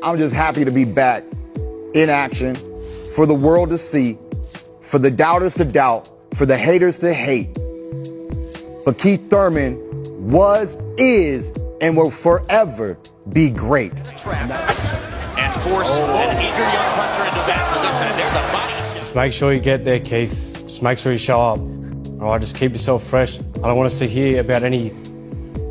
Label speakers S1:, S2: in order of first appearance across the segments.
S1: I'm just happy to be back in action for the world to see, for the doubters to doubt, for the haters to hate. But Keith Thurman was, is, and will forever be great.
S2: And force an eager young puncher into that position. And there's a body.
S3: Just make sure you get there, Keith. Just make sure you show up. All right, just keep yourself fresh. I don't want us to hear about any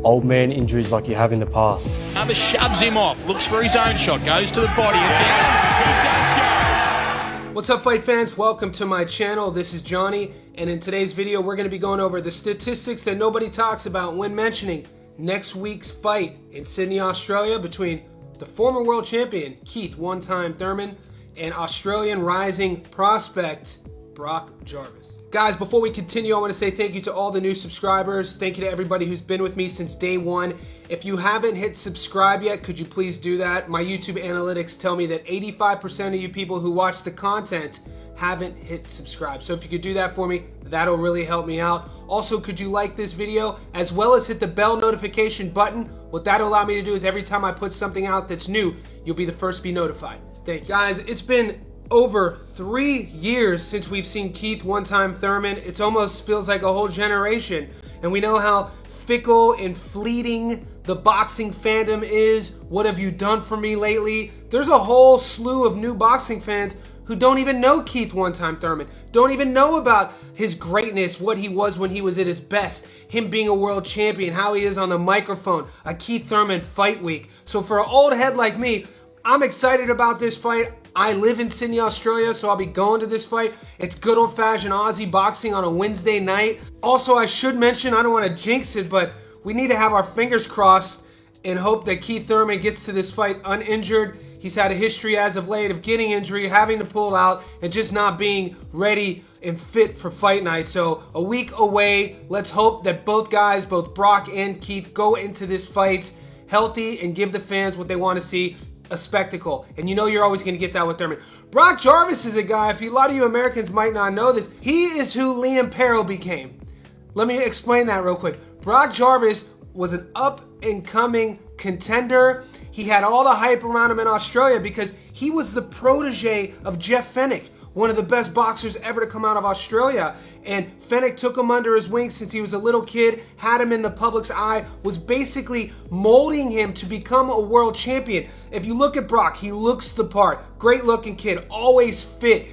S3: old man injuries like you have in the past.
S2: Jarvis shoves him off, looks for his own shot, goes to the body, and down he does go.
S4: What's up, fight fans? Welcome to my channel. This is Johnny, and in today's video, we're going to be going over the statistics that nobody talks about when mentioning next week's fight in Sydney, Australia, between the former world champion Keith "one-time" Thurman and Australian rising prospect Brock Jarvis. Guys, before we continue, I want to say thank you to all the new subscribers. Thank you to everybody who's been with me since day one. If you haven't hit subscribe yet, could you please do that? My YouTube analytics tell me that 85% of you people who watch the content haven't hit subscribe. So if you could do that for me, that'll really help me out. Also, could you like this video as well as hit the bell notification button? What that'll allow me to do is every time I put something out that's new, you'll be the first to be notified. Thank you. Guys, it's been over 3 years since we've seen Keith "one-time" Thurman. It almost feels like a whole generation. And we know how fickle and fleeting the boxing fandom is. What have you done for me lately? There's a whole slew of new boxing fans who don't even know Keith "one-time" Thurman, don't even know about his greatness, what he was when he was at his best, him being a world champion, how he is on the microphone, a Keith Thurman fight week. So for an old head like me, I'm excited about this fight. I live in Sydney, Australia, so I'll be going to this fight. It's good old-fashioned Aussie boxing on a Wednesday night. Also, I should mention, I don't want to jinx it, but we need to have our fingers crossed and hope that Keith Thurman gets to this fight uninjured. He's had a history as of late of getting injury, having to pull out, and just not being ready and fit for fight night. So a week away. Let's hope that both guys, both Brock and Keith, go into this fight healthy and give the fans what they want to see. A spectacle. And you know you're always going to get that with Thurman. Brock Jarvis is a guy, if a lot of you Americans might not know this, he is who Liam Perro became. Let me explain that real quick. Brock Jarvis was an up-and-coming contender. He had all the hype around him in Australia because he was the protege of Jeff Fenech, one of the best boxers ever to come out of Australia. And Fenech took him under his wing since he was a little kid, had him in the public's eye, was basically molding him to become a world champion. If you look at Brock, he looks the part. Great looking kid, always fit,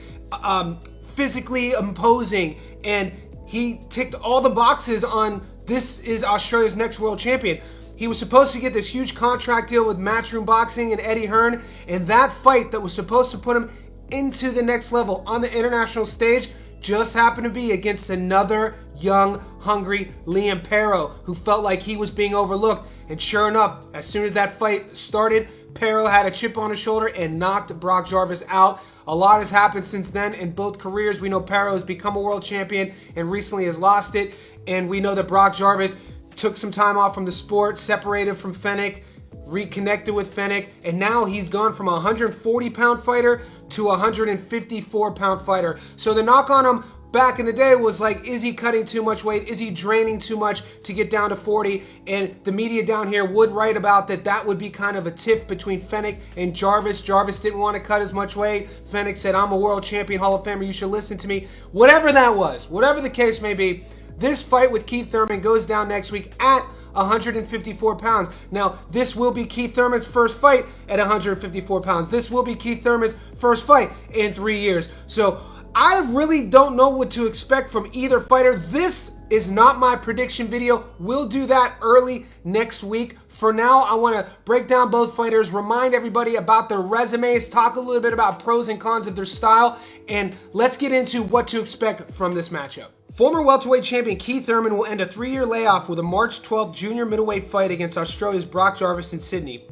S4: physically imposing, and he ticked all the boxes on this is Australia's next world champion. He was supposed to get this huge contract deal with Matchroom Boxing and Eddie Hearn, and that fight that was supposed to put him into the next level on the international stage just happened to be against another young, hungry Liam Perro who felt like he was being overlooked. And sure enough, as soon as that fight started, Perro had a chip on his shoulder and knocked Brock Jarvis out. A lot has happened since then in both careers. We know Perro has become a world champion and recently has lost it. And we know that Brock Jarvis took some time off from the sport, separated from Fenech, reconnected with Fenech, and now he's gone from a 140-pound fighter to a 154-pound fighter. So the knock on him back in the day was like, is he cutting too much weight? Is he draining too much to get down to 40? And the media down here would write about that. That would be kind of a tiff between Fenech and Jarvis. Jarvis didn't want to cut as much weight. Fenech said, I'm a world champion, Hall of Famer, you should listen to me. Whatever that was, whatever the case may be, this fight with Keith Thurman goes down next week at 154 pounds. Now, this will be Keith Thurman's first fight at 154 pounds. This will be Keith Thurman's first fight in 3 years. So I really don't know what to expect from either fighter. This is not my prediction video. We'll do that early next week. For now, I want to break down both fighters, remind everybody about their resumes, talk a little bit about pros and cons of their style, and let's get into what to expect from this matchup. Former welterweight champion Keith Thurman will end a 3-year layoff with a March 12th junior middleweight fight against Australia's Brock Jarvis in Sydney.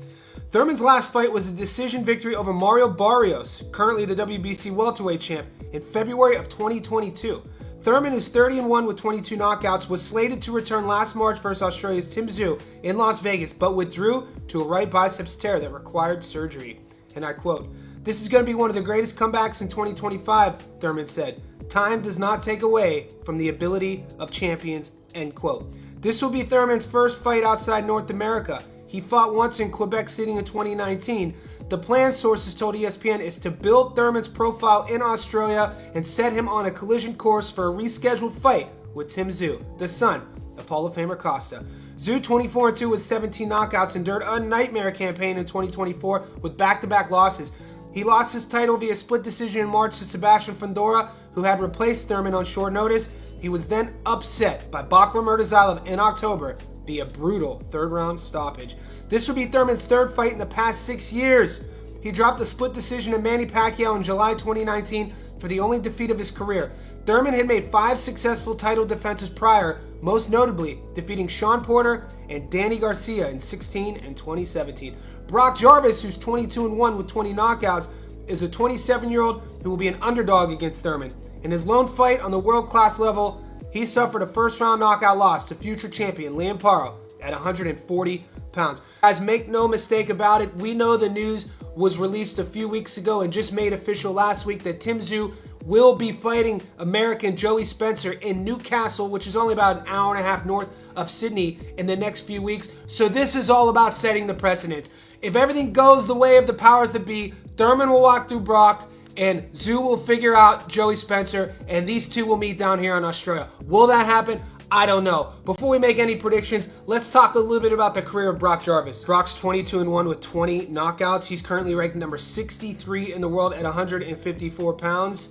S4: Thurman's last fight was a decision victory over Mario Barrios, currently the WBC welterweight champ, in February of 2022. Thurman, who's 30-1 with 22 knockouts, was slated to return last March versus Australia's Tim Tszyu in Las Vegas, but withdrew to a right biceps tear that required surgery. And I quote, "This is going to be one of the greatest comebacks in 2025, Thurman said. Time does not take away from the ability of champions," end quote. This will be Thurman's first fight outside North America. He fought once in Quebec City in 2019. The plan, sources told ESPN, is to build Thurman's profile in Australia and set him on a collision course for a rescheduled fight with Tim Tszyu, the son of Hall of Famer Costa. Tszyu, 24-2 with 17 knockouts, endured a nightmare campaign in 2024 with back-to-back losses. He lost his title via split decision in March to Sebastian Fundora, who had replaced Thurman on short notice. He was then upset by Bakram Murtazalov in October via brutal third-round stoppage. This would be Thurman's third fight in the past 6 years. He dropped a split decision to Manny Pacquiao in July 2019 for the only defeat of his career. Thurman had made 5 successful title defenses prior, most notably defeating Sean Porter and Danny Garcia in 2016 and 2017. Brock Jarvis, who's 22-1 with 20 knockouts, is a 27-year-old who will be an underdog against Thurman. In his lone fight on the world-class level, he suffered a first-round knockout loss to future champion Liam Paro at 140 pounds. Guys, make no mistake about it, we know the news was released a few weeks ago and just made official last week that Tim Tszyu will be fighting American Joey Spencer in Newcastle, which is only about an hour and a half north of Sydney, in the next few weeks. So this is all about setting the precedence. If everything goes the way of the powers that be, Thurman will walk through Brock, and Tszyu will figure out Joey Spencer, and these two will meet down here in Australia. Will that happen? I don't know. Before we make any predictions, let's talk a little bit about the career of Brock Jarvis. Brock's 22-1 with 20 knockouts. He's currently ranked number 63 in the world at 154 pounds.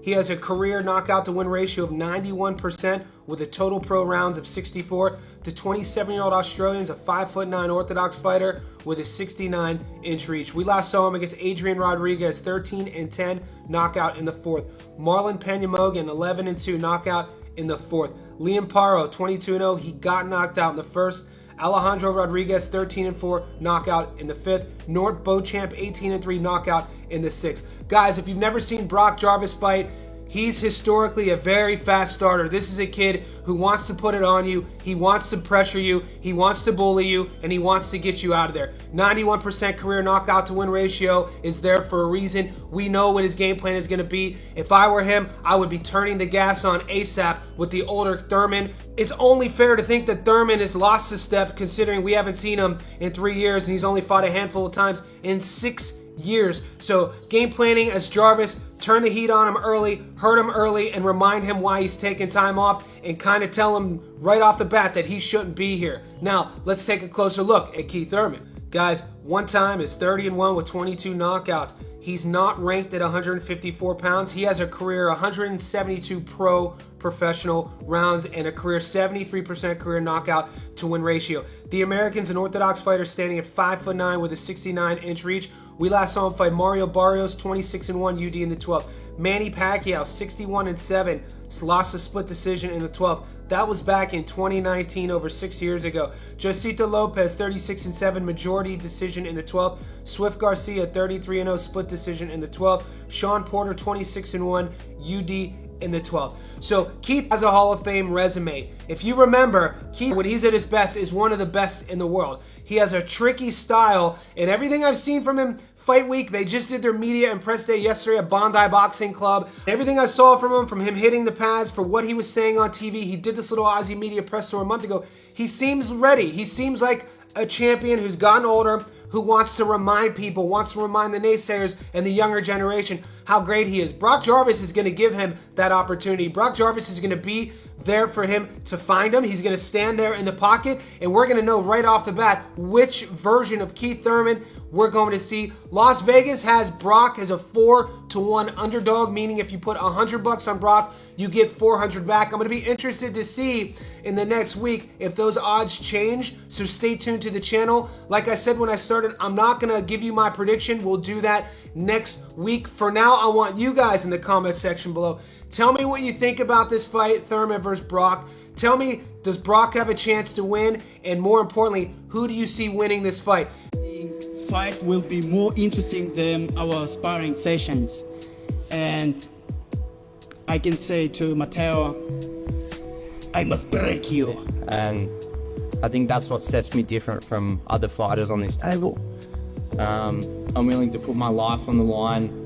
S4: He has a career knockout to win ratio of 91% with a total pro rounds of 64. The 27-year-old Australian is a 5'9" orthodox fighter with a 69-inch reach. We last saw him against Adrian Rodriguez, 13-10 knockout in the 4th. Marlon Peña-Mogan, 11-2 knockout in the 4th. Liam Paro, 22-0, he got knocked out in the 1st. Alejandro Rodriguez, 13-4 knockout in the 5th. Nort Beauchamp, 18-3 knockout in the 6th. Guys, if you've never seen Brock Jarvis fight, he's historically a very fast starter. This is a kid who wants to put it on you. He wants to pressure you. He wants to bully you, and he wants to get you out of there. 91% career knockout to win ratio is there for a reason. We know what his game plan is going to be. If I were him, I would be turning the gas on ASAP with the older Thurman. It's only fair to think that Thurman has lost a step, considering we haven't seen him in 3 years, and he's only fought a handful of times in 6 years. So game planning as Jarvis, turn the heat on him early, hurt him early, and remind him why he's taking time off, and kind of tell him right off the bat that he shouldn't be here. Now, let's take a closer look at Keith Thurman. Guys, one time is 30-1 with 22 knockouts. He's not ranked at 154 pounds. He has a career 172 professional rounds and a career 73% career knockout to win ratio. The American's an orthodox fighter standing at 5'9" with a 69-inch reach. We last saw him fight Mario Barrios, 26-1 UD in the 12th. Manny Pacquiao, 61-7, lost a split decision in the 12th. That was back in 2019, over 6 years ago. Josito Lopez, 36-7, majority decision in the 12th. Swift Garcia, 33-0, split decision in the 12th. Sean Porter, 26-1, UD in the 12th. So Keith has a Hall of Fame resume. If you remember, Keith, when he's at his best, is one of the best in the world. He has a tricky style, and everything I've seen from him fight week, they just did their media and press day yesterday at Bondi Boxing Club. Everything I saw from him hitting the pads, for what he was saying on TV, he did this little Aussie media press tour a month ago. He seems ready. He seems like a champion who's gotten older, who wants to remind people, wants to remind the naysayers and the younger generation how great he is. Brock Jarvis is going to give him that opportunity. Brock Jarvis is going to be there for him to find him. He's going to stand there in the pocket, and we're going to know right off the bat which version of Keith Thurman we're going to see. Las Vegas has Brock as a 4-1 underdog, meaning if you put $100 on Brock, you get $400 back. I'm going to be interested to see in the next week if those odds change, so stay tuned to the channel. Like I said when I started, I'm not going to give you my prediction. We'll do that next week. For now, I want you guys in the comment section below. Tell me what you think about this fight, Thurman versus Brock. Tell me, does Brock have a chance to win? And more importantly, who do you see winning this fight?
S5: The fight will be more interesting than our sparring sessions. And I can say to Mateo, I must break you.
S6: And I think that's what sets me different from other fighters on this table. I'm willing to put my life on the line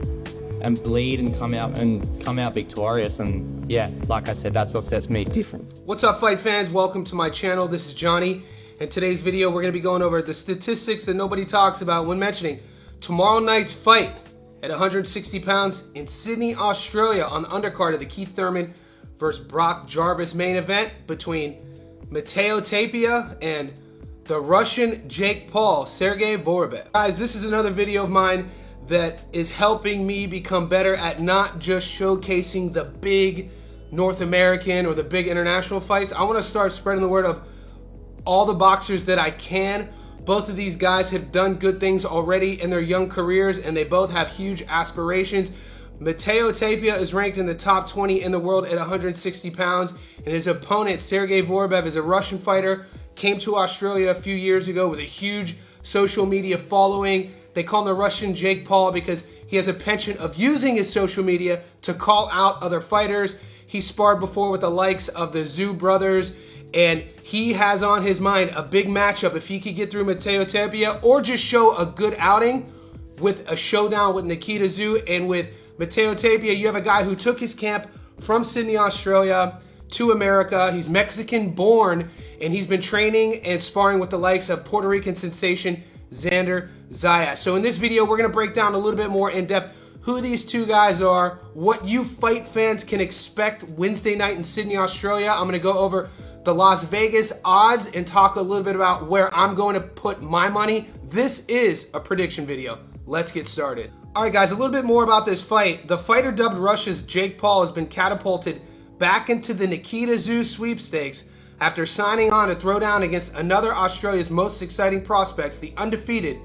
S6: and bleed and come out victorious, and yeah, like I said, that's what sets me different.
S4: What's up, fight fans? Welcome to my channel. This is Johnny. In today's video, we're going to be going over the statistics that nobody talks about when mentioning tomorrow night's fight at 160 pounds in Sydney, Australia on the undercard of the Keith Thurman versus Brock Jarvis main event between Matteo Tapia and the Russian Jake Paul, Sergey Vorobev. Guys, this is another video of mine that is helping me become better at not just showcasing the big North American or the big international fights. I want to start spreading the word of all the boxers that I can. Both of these guys have done good things already in their young careers, and they both have huge aspirations. Matteo Tapia is ranked in the top 20 in the world at 160 pounds, and his opponent, Sergey Vorobev, is a Russian fighter, came to Australia a few years ago with a huge social media following. They call him the Russian Jake Paul because he has a penchant of using his social media to call out other fighters. He sparred before with the likes of the Zhu brothers, and he has on his mind a big matchup if he could get through Matteo Tapia or just show a good outing with a showdown with Nikita Zhu. And with Matteo Tapia, you have a guy who took his camp from Sydney, Australia to America. He's Mexican born, and he's been training and sparring with the likes of Puerto Rican sensation Xander Zayas. So in this video, we're going to break down a little bit more in depth who these two guys are, what you fight fans can expect Wednesday night in Sydney, Australia. I'm going to go over the Las Vegas odds and talk a little bit about where I'm going to put my money. This is a prediction video. Let's get started. All right, guys, a little bit more about this fight. The fighter dubbed Russia's Jake Paul has been catapulted back into the Nikita Zhu sweepstakes after signing on to throw down against another Australia's most exciting prospects, the undefeated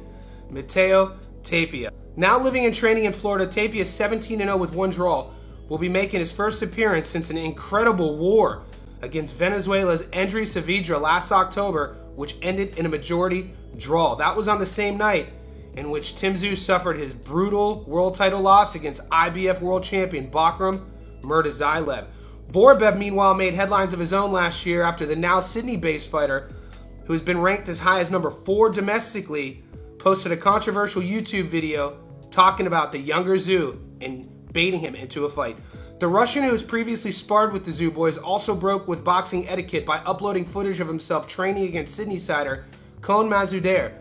S4: Matteo Tapia. Now living and training in Florida, Tapia is 17-0 with one draw. Will be making his first appearance since an incredible war against Venezuela's Andrés Saavedra last October, which ended in a majority draw. That was on the same night in which Tim Tszyu suffered his brutal world title loss against IBF world champion Bakram Murtazaev. Vorobev, meanwhile, made headlines of his own last year after the now Sydney-based fighter, who has been ranked as high as number 4 domestically, posted a controversial YouTube video talking about the younger Tszyu and baiting him into a fight. The Russian, who has previously sparred with the Tszyu boys, also broke with boxing etiquette by uploading footage of himself training against Sydney-sider Kon Mazouder.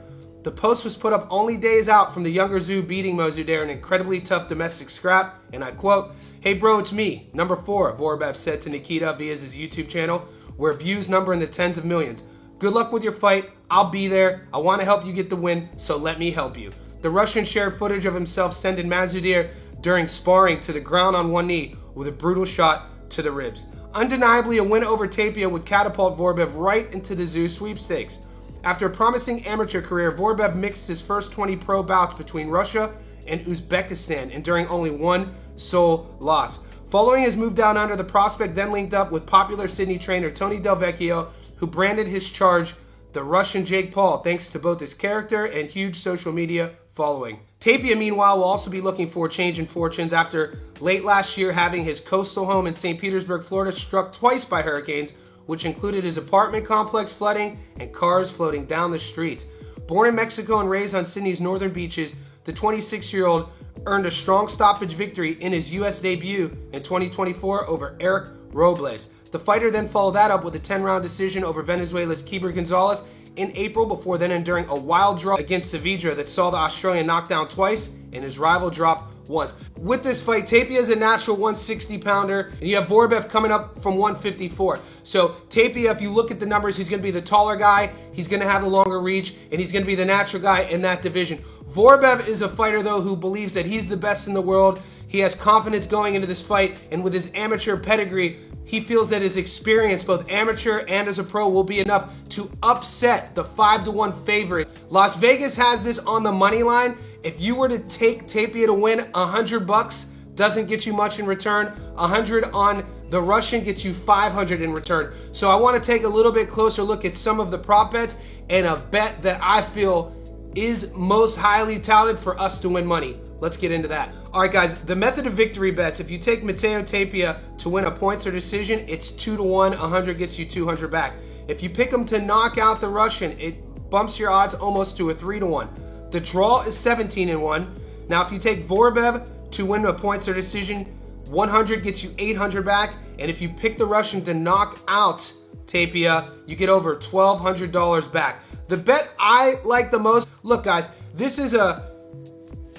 S4: The post was put up only days out from the younger Tszyu beating Mazouder in an incredibly tough domestic scrap, and I quote, "Hey bro, it's me, number 4, Vorobev said to Nikita via his YouTube channel, where views number in the tens of millions. Good luck with your fight. I'll be there. I want to help you get the win, so let me help you." The Russian shared footage of himself sending Mazouder during sparring to the ground on one knee with a brutal shot to the ribs. Undeniably, a win over Tapia would catapult Vorobev right into the Tszyu sweepstakes. After a promising amateur career, Vorobev mixed his first 20 pro bouts between Russia and Uzbekistan, enduring only one sole loss. Following his move down under, the prospect then linked up with popular Sydney trainer Tony Del Vecchio, who branded his charge the Russian Jake Paul, thanks to both his character and huge social media following. Tapia, meanwhile, will also be looking for a change in fortunes after late last year having his coastal home in St. Petersburg, Florida, struck twice by hurricanes, which included his apartment complex flooding and cars floating down the streets. Born in Mexico and raised on Sydney's northern beaches, the 26-year-old earned a strong stoppage victory in his U.S. debut in 2024 over Eric Robles. The fighter then followed that up with a 10-round decision over Venezuela's Keibert Gonzalez in April, before then enduring a wild draw against Saavedra that saw the Australian knocked down twice and his rival drop once. With this fight, Tapia is a natural 160-pounder, and you have Vorobev coming up from 154. So Tapia, if you look at the numbers, he's going to be the taller guy, he's going to have the longer reach, and he's going to be the natural guy in that division. Vorobev is a fighter, though, who believes that he's the best in the world. He has confidence going into this fight, and with his amateur pedigree, he feels that his experience, both amateur and as a pro, will be enough to upset the 5-1 favorite. Las Vegas has this on the money line. If you were to take Tapia to win, $100 doesn't get you much in return. 100 on the Russian gets you 500 in return. So I want to take a little bit closer look at some of the prop bets and a bet that I feel is most highly touted for us to win money. Let's get into that. All right, guys, the method of victory bets, if you take Matteo Tapia to win a points or decision, it's 2-1, 100 gets you 200 back. If you pick him to knock out the Russian, it bumps your odds almost to a 3-1. The draw is 17-1. Now, if you take Vorobev to win a points or decision, 100 gets you 800 back. And if you pick the Russian to knock out Tapia, you get over $1,200 back. The bet I like the most, look guys, this is a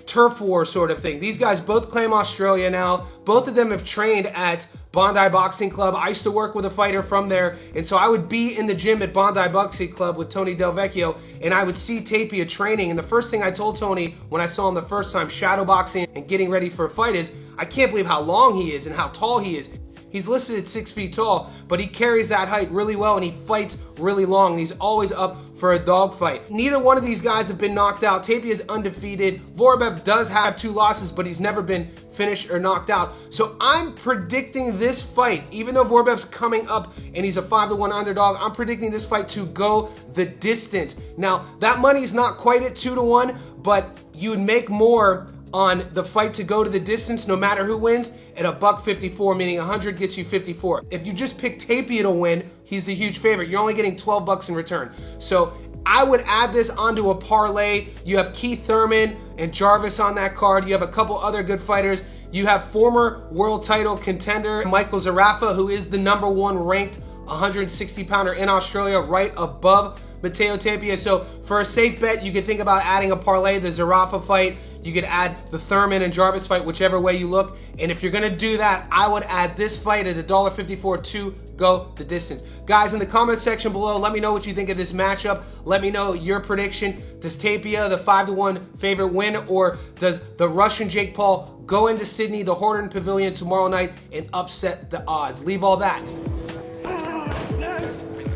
S4: turf war sort of thing. These guys both claim Australia now. Both of them have trained at Bondi Boxing Club. I used to work with a fighter from there, and so I would be in the gym at Bondi Boxing Club with Tony Del Vecchio, and I would see Tapia training. And the first thing I told Tony when I saw him the first time shadowboxing and getting ready for a fight is, I can't believe how long he is and how tall he is. He's listed at 6 feet tall, but he carries that height really well and he fights really long, and he's always up for a dogfight. Neither one of these guys have been knocked out. Tapia is undefeated. Vorobev does have 2 losses, but he's never been finished or knocked out. So I'm predicting this fight, even though Vorobev's coming up and he's a 5-1 underdog, I'm predicting this fight to go the distance. Now, that money's not quite at 2-1, but you would make more on the fight to go to the distance no matter who wins at $1.54, meaning 100 gets you 54. If you just pick Tapia to win, he's the huge favorite. You're only getting 12 bucks in return. So I would add this onto a parlay. You have Keith Thurman and Jarvis on that card. You have a couple other good fighters. You have former world title contender Michael Zarafa, who is the #1 ranked 160-pounder in Australia, right above Mateo Tapia. So for a safe bet, you could think about adding a parlay, the Zarafa fight. You could add the Thurman and Jarvis fight, whichever way you look. And if you're gonna do that, I would add this fight at $1.54 to go the distance. Guys, in the comment section below, let me know what you think of this matchup. Let me know your prediction. Does Tapia, the 5-1 favorite, win, or does the Russian Jake Paul go into Sydney, the Horton Pavilion tomorrow night and upset the odds? Leave all that.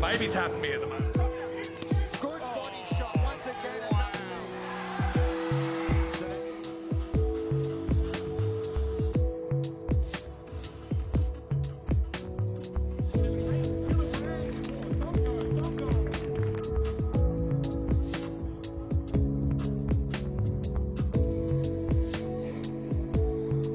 S2: Baby's having me at the moment.
S1: Good body shot once again.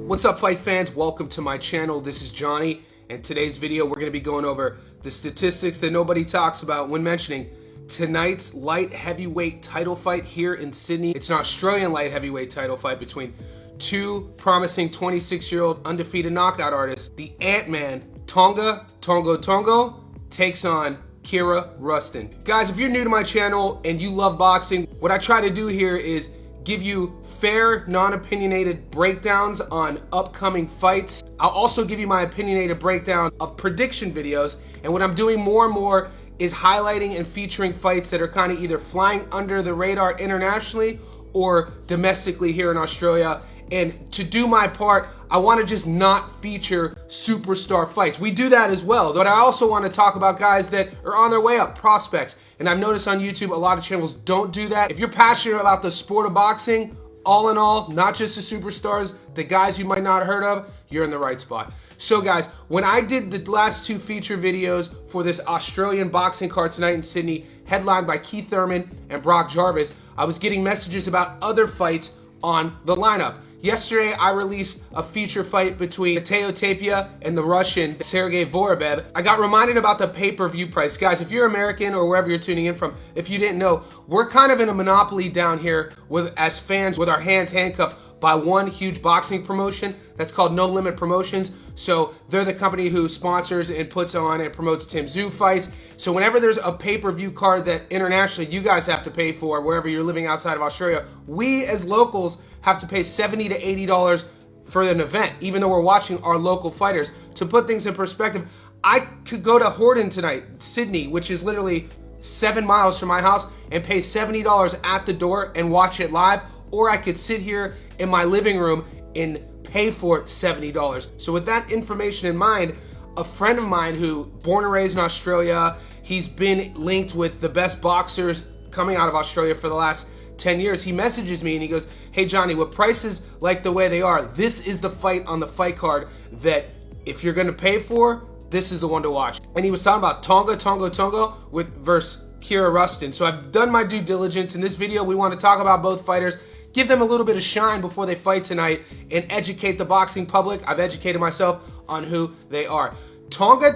S4: What's up, fight fans? Welcome to my channel. This is Johnny, and today's video we're going to be going over the statistics that nobody talks about when mentioning tonight's light heavyweight title fight here in Sydney. It's an Australian light heavyweight title fight between 2 promising 26-year-old undefeated knockout artists. The Ant-Man, Tonga takes on Kira Rustin. Guys, if you're new to my channel and you love boxing, what I try to do here is give you fair, non-opinionated breakdowns on upcoming fights. I'll also give you my opinionated breakdown of prediction videos, and what I'm doing more and more is highlighting and featuring fights that are kind of either flying under the radar internationally or domestically here in Australia. And to do my part, I want to just not feature superstar fights. We do that as well, but I also want to talk about guys that are on their way up, prospects. And I've noticed on YouTube, a lot of channels don't do that. If you're passionate about the sport of boxing, all in all, not just the superstars, the guys you might not have heard of, you're in the right spot. So guys, when I did the last 2 feature videos for this Australian boxing card tonight in Sydney, headlined by Keith Thurman and Brock Jarvis, I was getting messages about other fights on the lineup. Yesterday, I released a feature fight between Mateo Tapia and the Russian Sergey Vorobev. I got reminded about the pay-per-view price. Guys, if you're American or wherever you're tuning in from, if you didn't know, we're kind of in a monopoly down here as fans, with our hands handcuffed by one huge boxing promotion that's called No Limit Promotions. So they're the company who sponsors and puts on and promotes Tim Tszyu fights. So whenever there's a pay-per-view card that internationally you guys have to pay for, wherever you're living outside of Australia, we as locals have to pay $70 to $80 for an event, even though we're watching our local fighters. To put things in perspective, I could go to Horton tonight, Sydney, which is literally 7 miles from my house, and pay $70 at the door and watch it live, or I could sit here in my living room and pay for $70. So with that information in mind, a friend of mine who born and raised in Australia, he's been linked with the best boxers coming out of Australia for the last 10 years. He messages me and he goes, "Hey Johnny, with prices like the way they are, this is the fight on the fight card that if you're gonna pay for, this is the one to watch." And he was talking about Tonga versus Kira Rustin. So I've done my due diligence. In this video, we want to talk about both fighters, give them a little bit of shine before they fight tonight, and educate the boxing public. I've educated myself on who they are. Tonga,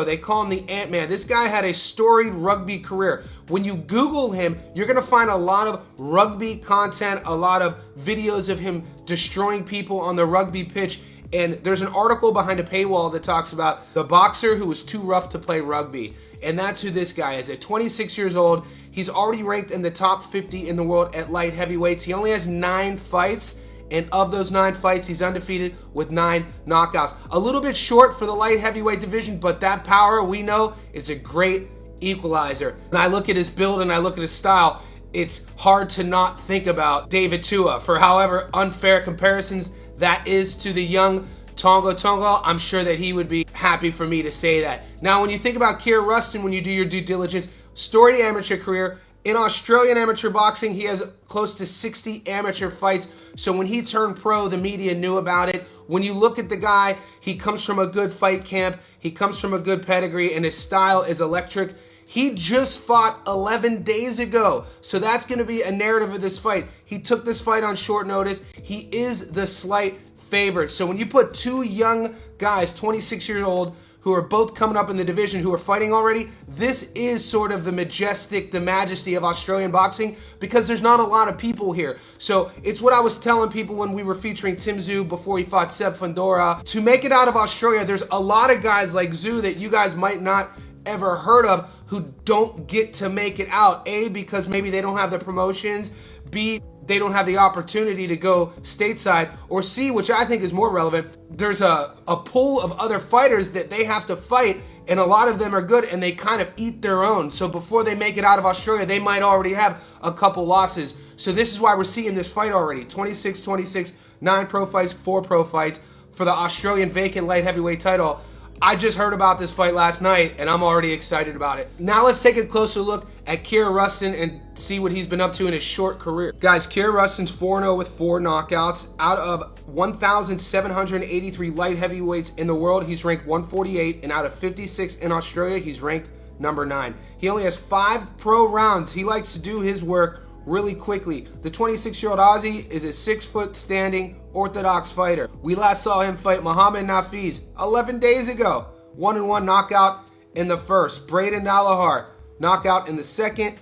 S4: they call him the Ant-Man. This guy had a storied rugby career. When you Google him, you're gonna find a lot of rugby content, a lot of videos of him destroying people on the rugby pitch. And there's an article behind a paywall that talks about the boxer who was too rough to play rugby. And that's who this guy is. At 26 years old, he's already ranked in the top 50 in the world at light heavyweights. He only has 9 fights. And of those 9 fights, he's undefeated with 9 knockouts. A little bit short for the light heavyweight division, but that power, we know, is a great equalizer. And I look at his build and I look at his style, it's hard to not think about David Tua. For however unfair comparisons that is to the young Tonga, I'm sure that he would be happy for me to say that. Now, when you think about Keir Rustin, when you do your due diligence, storied amateur career. In Australian amateur boxing, he has close to 60 amateur fights. So when he turned pro, the media knew about it. When you look at the guy, he comes from a good fight camp. He comes from a good pedigree, and his style is electric. He just fought 11 days ago. So that's going to be a narrative of this fight. He took this fight on short notice. He is the slight favorite. So when you put 2 young guys, 26 years old, who are both coming up in the division, who are fighting already, this is sort of the majesty of Australian boxing, because there's not a lot of people here. So it's what I was telling people when we were featuring Tim Tszyu before he fought Seb Fundora. To make it out of Australia, there's a lot of guys like Tszyu that you guys might not ever heard of who don't get to make it out. A, because maybe they don't have the promotions. B, they don't have the opportunity to go stateside. Or C, which I think is more relevant, there's a pool of other fighters that they have to fight, and a lot of them are good, and they kind of eat their own. So before they make it out of Australia, they might already have a couple losses. So this is why we're seeing this fight already. 26-26, 9 pro fights, 4 pro fights for the Australian vacant light heavyweight title. I just heard about this fight last night, and I'm already excited about it. Now let's take a closer look at Keir Rustin and see what he's been up to in his short career. Guys, Keir Rustin's 4-0 with 4 knockouts. Out of 1,783 light heavyweights in the world, he's ranked 148, and out of 56 in Australia, he's ranked number 9. He only has 5 pro rounds. He likes to do his work really quickly. The 26-year-old Aussie is a 6-foot standing orthodox fighter. We last saw him fight Mohamed Nafiz 11 days ago. 1-1 knockout in the first. Braden Nalahar, knockout in the second.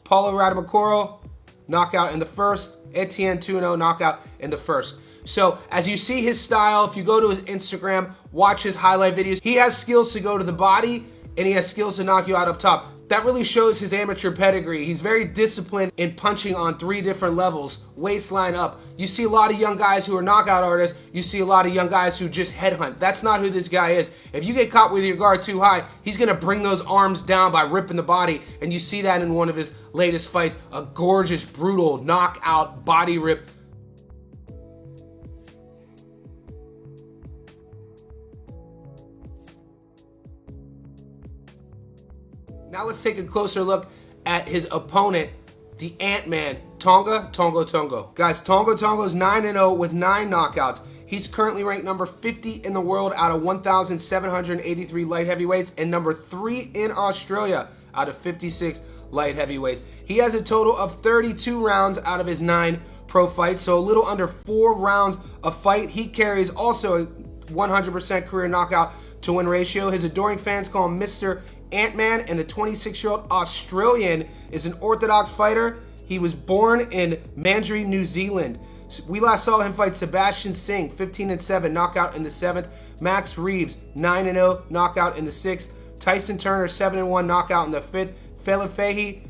S4: Paulo Radamacoro, knockout in the first. Etienne 2-0, knockout in the first. So as you see his style, if you go to his Instagram, watch his highlight videos, he has skills to go to the body, and he has skills to knock you out up top. That really shows his amateur pedigree. He's very disciplined in punching on 3 different levels, waistline up. You see a lot of young guys who are knockout artists. You see a lot of young guys who just headhunt. That's not who this guy is. If you get caught with your guard too high, he's gonna bring those arms down by ripping the body. And you see that in one of his latest fights, a gorgeous, brutal knockout body rip. Now let's take a closer look at his opponent, the Ant-Man, Tonga. Guys, Tonga is 9-0 with 9 knockouts. He's currently ranked number 50 in the world out of 1,783 light heavyweights and number 3 in Australia out of 56 light heavyweights. He has a total of 32 rounds out of his 9 pro fights, so a little under 4 rounds a fight. He carries also a 100% career knockout to win ratio. His adoring fans call him Mr. Ant-Man, and the 26-year-old Australian is an orthodox fighter. He was born in Mandurah, New Zealand. We last saw him fight Sebastian Singh, 15-7, knockout in the 7th. Max Reeves, 9-0, knockout in the 6th. Tyson Turner, 7-1, knockout in the 5th. Fela Fahey,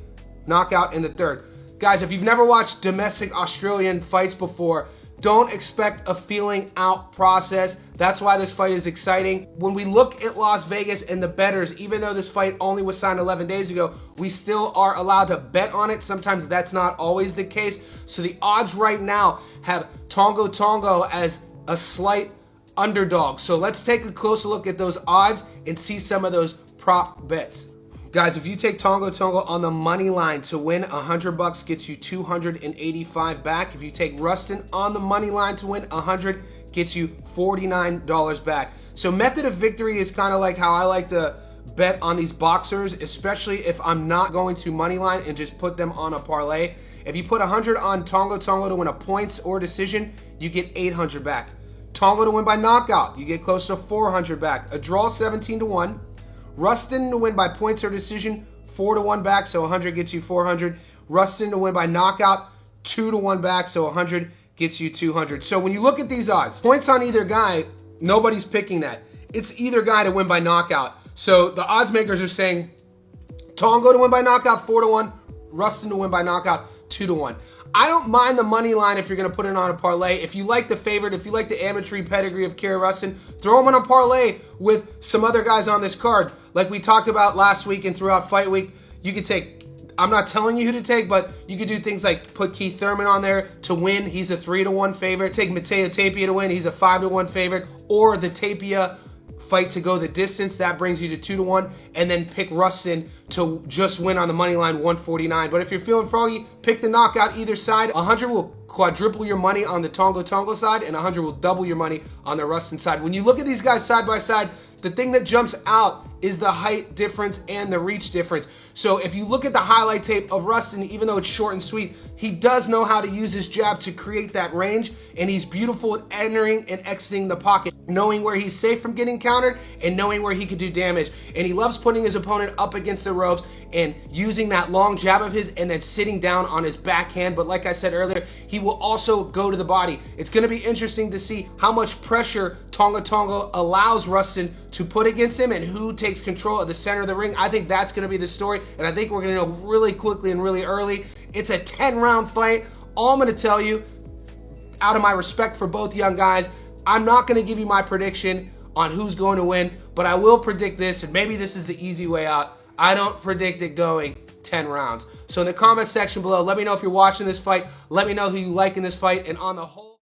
S4: knockout in the 3rd. Guys, if you've never watched domestic Australian fights before, don't expect a feeling out process. That's why this fight is exciting. When we look at Las Vegas and the bettors, even though this fight only was signed 11 days ago, we still are allowed to bet on it. Sometimes that's not always the case. So the odds right now have Tonga as a slight underdog. So let's take a closer look at those odds and see some of those prop bets. Guys, if you take Tonga on the money line to win, $100 gets you $285 back. If you take Rustin on the money line to win, $100 gets you $49 back. So method of victory is kind of like how I like to bet on these boxers, especially if I'm not going to money line and just put them on a parlay. If you put 100 on Tonga to win a points or decision, you get 800 back. Tonga to win by knockout, you get close to 400 back. A draw, 17-1. Rustin to win by points or decision, 4-1 back, so 100 gets you 400. Rustin to win by knockout, 2-1 back, so 100 gets you 200. So when you look at these odds, points on either guy, nobody's picking that. It's either guy to win by knockout. So the odds makers are saying Tonga to win by knockout 4-1, Rustin to win by knockout 2-1. I don't mind the money line if you're going to put it on a parlay. If you like the favorite, if you like the amateur pedigree of Kerry Rustin, throw him on a parlay with some other guys on this card. Like we talked about last week and throughout fight week, you could take, I'm not telling you who to take, but you could do things like put Keith Thurman on there to win. He's a 3-1 favorite. Take Tapia to win. He's a 5-1 favorite. Or the Tapia fight to go the distance, that brings you to 2-1, and then pick Rustin to just win on the money line 149. But if you're feeling froggy, pick the knockout either side. 100 will quadruple your money on the Tonga side, and 100 will double your money on the Rustin side. When you look at these guys side by side, the thing that jumps out is the height difference and the reach difference. So if you look at the highlight tape of Rustin, even though it's short and sweet, he does know how to use his jab to create that range, and he's beautiful at entering and exiting the pocket, knowing where he's safe from getting countered and knowing where he could do damage. And he loves putting his opponent up against the ropes and using that long jab of his and then sitting down on his backhand. But like I said earlier, he will also go to the body. It's going to be interesting to see how much pressure Tonga allows Rustin to put against him and who takes control of the center of the ring. I think that's going to be the story, and I think we're going to know really quickly and really early. It's a 10-round fight. All I'm going to tell you, out of my respect for both young guys, I'm not going to give you my prediction on who's going to win, but I will predict this, and maybe this is the easy way out. I don't predict it going 10 rounds. So in the comment section below, let me know if you're watching this fight. Let me know who you like in this fight, and on the whole...